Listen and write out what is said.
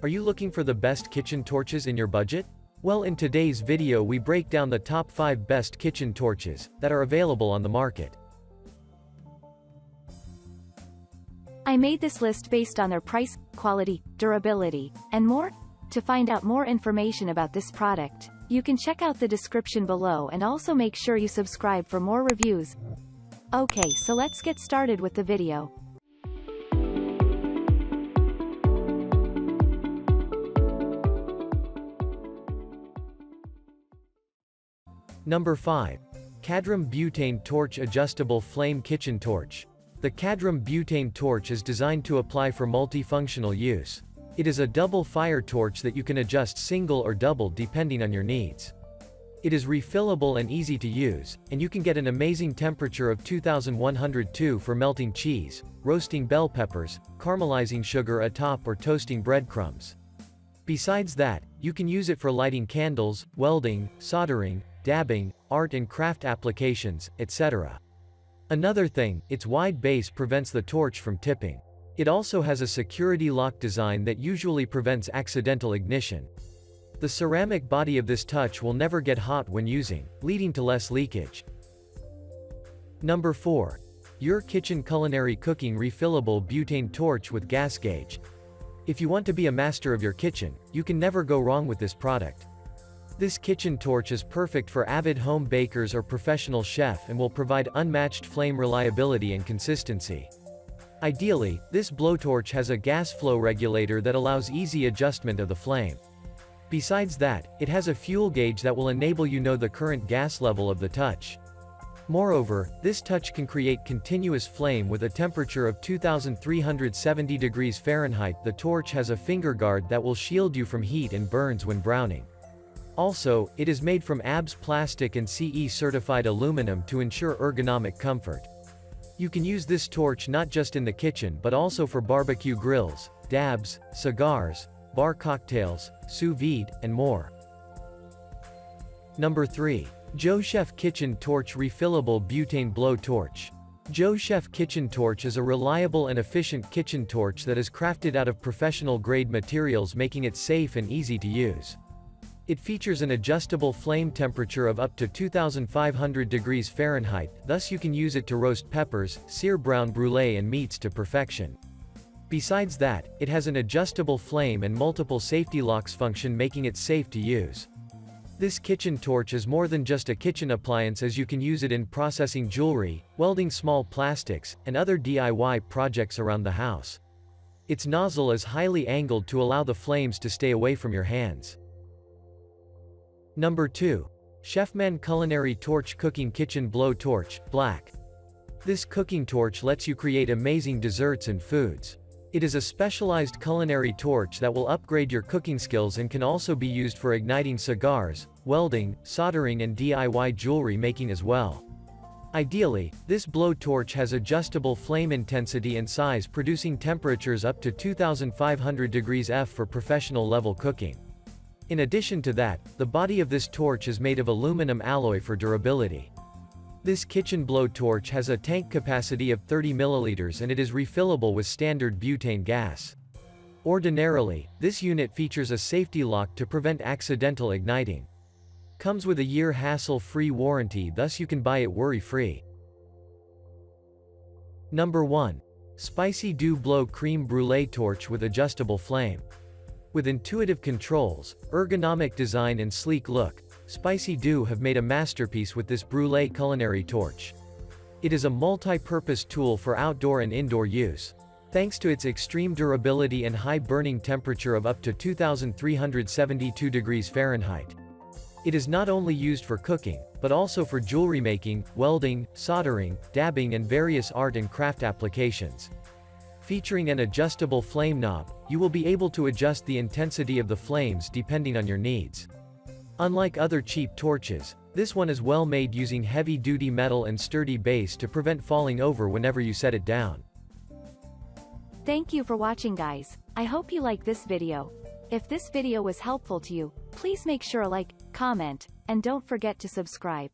Are you looking for the best kitchen torches in your budget? Well, in today's video we break down the top 5 best kitchen torches that are available on the market. I made this list based on their price, quality, durability, and more. To find out more information about this product, you can check out the description below and also make sure you subscribe for more reviews. Okay, so let's get started with the video. Number 5. Creme Butane Torch Adjustable Flame Kitchen Torch. The Creme Butane torch is designed to apply for multifunctional use. It is a double fire torch that you can adjust single or double depending on your needs. It is refillable and easy to use, and you can get an amazing temperature of 2102 for melting cheese, roasting bell peppers, caramelizing sugar atop or toasting breadcrumbs. Besides that, you can use it for lighting candles, welding, soldering, dabbing, art and craft applications, etc. Another thing, its wide base prevents the torch from tipping. It also has a security lock design that usually prevents accidental ignition. The ceramic body of this touch will never get hot when using, leading to less leakage. Number 4. Your Kitchen Culinary Cooking Refillable Butane Torch with Gas Gauge. If you want to be a master of your kitchen, you can never go wrong with this product. This kitchen torch is perfect for avid home bakers or professional chef and will provide unmatched flame reliability and consistency. Ideally, this blowtorch has a gas flow regulator that allows easy adjustment of the flame. Besides that, it has a fuel gauge that will enable you know the current gas level of the touch. Moreover, this touch can create continuous flame with a temperature of 2370 degrees Fahrenheit. The torch has a finger guard that will shield you from heat and burns when browning. Also, it is made from ABS plastic and CE certified aluminum to ensure ergonomic comfort. You can use this torch not just in the kitchen but also for barbecue grills, dabs, cigars, bar cocktails, sous vide, and more. Number 3. Joe Chef Kitchen Torch Refillable Butane Blow Torch. Joe Chef Kitchen Torch is a reliable and efficient kitchen torch that is crafted out of professional-grade materials, making it safe and easy to use. It features an adjustable flame temperature of up to 2500 degrees Fahrenheit, thus you can use it to roast peppers, sear brown brulee and meats to perfection. Besides that, it has an adjustable flame and multiple safety locks function, making it safe to use. This kitchen torch is more than just a kitchen appliance, as you can use it in processing jewelry, welding small plastics, and other DIY projects around the house. Its nozzle is highly angled to allow the flames to stay away from your hands. Number 2. Chefman Culinary Torch Cooking Kitchen Blow Torch, Black. This cooking torch lets you create amazing desserts and foods. It is a specialized culinary torch that will upgrade your cooking skills and can also be used for igniting cigars, welding, soldering and DIY jewelry making as well. Ideally, this blow torch has adjustable flame intensity and size, producing temperatures up to 2500 degrees F for professional level cooking. In addition to that, the body of this torch is made of aluminum alloy for durability. This kitchen blow torch has a tank capacity of 30 milliliters and it is refillable with standard butane gas. Ordinarily, this unit features a safety lock to prevent accidental igniting. Comes with a year hassle-free warranty, thus you can buy it worry-free. Number 1. Spicy Dew Blow Creme Brulee Torch with Adjustable Flame. With intuitive controls, ergonomic design and sleek look, Spicy Dew have made a masterpiece with this Brulee culinary torch. It is a multi-purpose tool for outdoor and indoor use. Thanks to its extreme durability and high burning temperature of up to 2372 degrees Fahrenheit. It is not only used for cooking, but also for jewelry making, welding, soldering, dabbing and various art and craft applications. Featuring an adjustable flame knob, you will be able to adjust the intensity of the flames depending on your needs. Unlike other cheap torches, this one is well made, using heavy-duty metal and sturdy base to prevent falling over whenever you set it down. Thank you for watching, guys. I hope you like this video. If this video was helpful to you, please make sure to like, comment, and don't forget to subscribe.